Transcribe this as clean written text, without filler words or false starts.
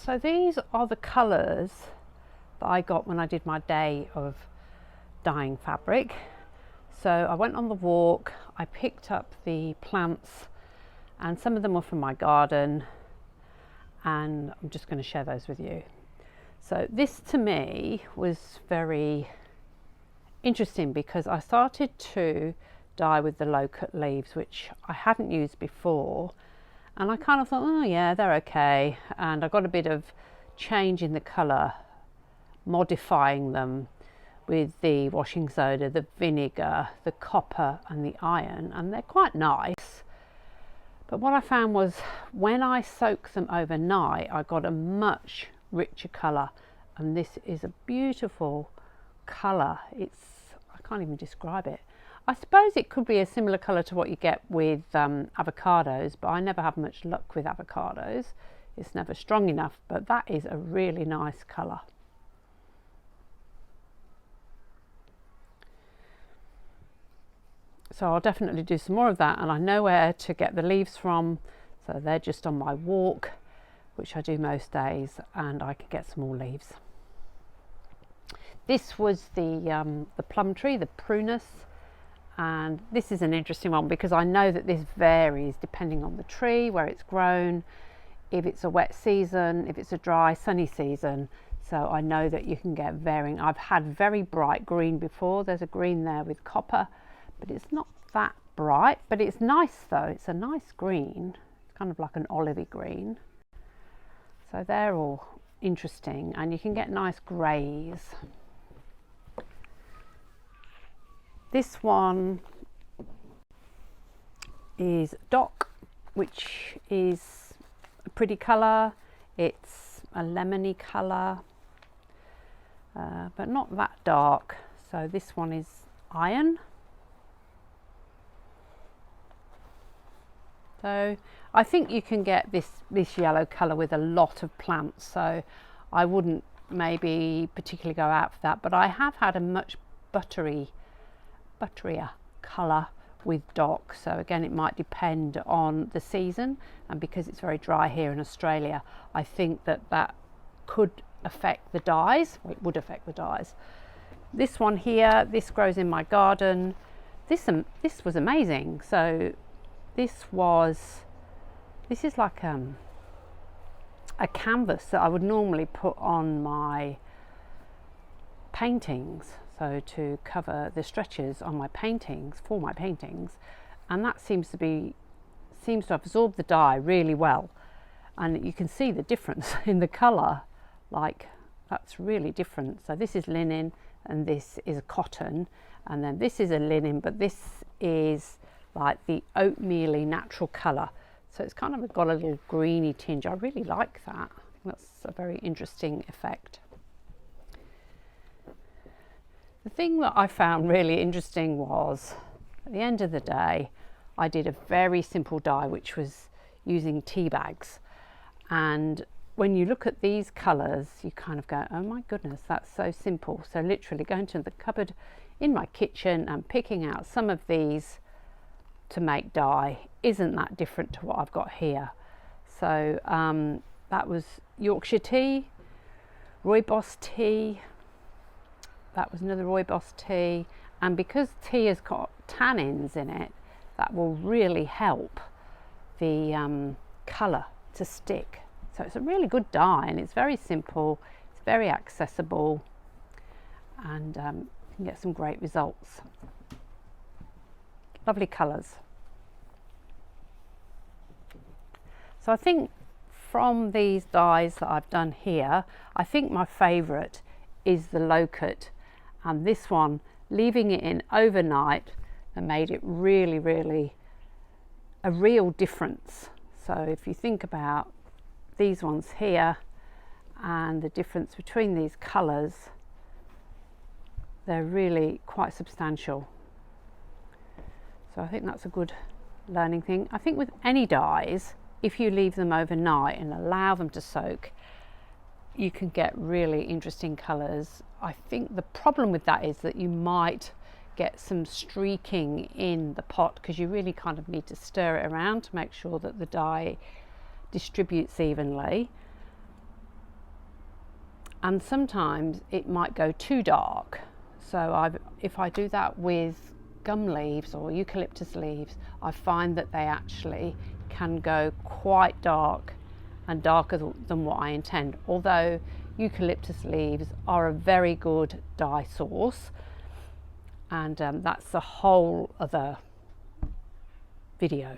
So these are the colours that I got when I did my day of dyeing fabric. So I went on the walk, I picked up the plants, and some of them were from my garden, and I'm just going to share those with you. So this to me was very interesting because I started to dye with the low cut leaves, which I hadn't used before, and I kind of thought, oh yeah, they're okay, and I got a bit of change in the colour, modifying them with the washing soda, the vinegar, the copper and the iron, and they're quite nice. But what I found was when I soak them overnight, I got a much richer colour, and this is a beautiful colour. I can't even describe it. I suppose it could be a similar colour to what you get with avocados, but I never have much luck with avocados. It's never strong enough, but that is a really nice colour. So I'll definitely do some more of that, and I know where to get the leaves from, so they're just on my walk, which I do most days, and I can get some more leaves. This was the plum tree, the prunus, and this is an interesting one because I know that this varies depending on the tree, where it's grown, if it's a wet season, if it's a dry sunny season. So I know that you can get varying. I've had very bright green before. There's a green there with copper, but it's not that bright, but it's nice though. It's a nice green. It's kind of like an olivey green. So they're all interesting, and you can get nice greys. This one is Dock, which is a pretty colour. It's a lemony colour, but not that dark. So this one is Iron. So I think you can get this yellow colour with a lot of plants, so I wouldn't maybe particularly go out for that, but I have had a much butterier colour with Dock. So again, it might depend on the season, and because it's very dry here in Australia, I think that could affect the dyes. Well, it would affect the dyes. This one here, this grows in my garden. This was amazing. So this is like a canvas that I would normally put on my paintings, so to cover the stretches on my paintings, for my paintings, and that seems to have absorbed the dye really well, and you can see the difference in the colour. Like, that's really different. So this is linen and this is a cotton, and then this is a linen, but this is like the oatmeal-y natural colour, so it's kind of got a little greeny tinge. I really like that. I think that's a very interesting effect. The thing that I found really interesting was, at the end of the day, I did a very simple dye, which was using tea bags, and when you look at these colours, you kind of go, oh my goodness, that's so simple. So literally going to the cupboard in my kitchen and picking out some of these to make dye isn't that different to what I've got here. So that was Yorkshire tea, rooibos tea, that was another rooibos tea, and because tea has got tannins in it, that will really help the colour to stick. So it's a really good dye, and it's very simple, it's very accessible, and you can get some great results. Lovely colours. So I think from these dyes that I've done here, I think my favourite is the low cut, and this one, leaving it in overnight, and made it really a real difference. So if you think about these ones here and the difference between these colours, they're really quite substantial. So I think that's a good learning thing. I think with any dyes, if you leave them overnight and allow them to soak, you can get really interesting colours. I think the problem with that is that you might get some streaking in the pot, because you really kind of need to stir it around to make sure that the dye distributes evenly. and sometimes it might go too dark. So if I do that with gum leaves or eucalyptus leaves, I find that they actually can go quite dark and darker than what I intend, although eucalyptus leaves are a very good dye source, and that's a whole other video.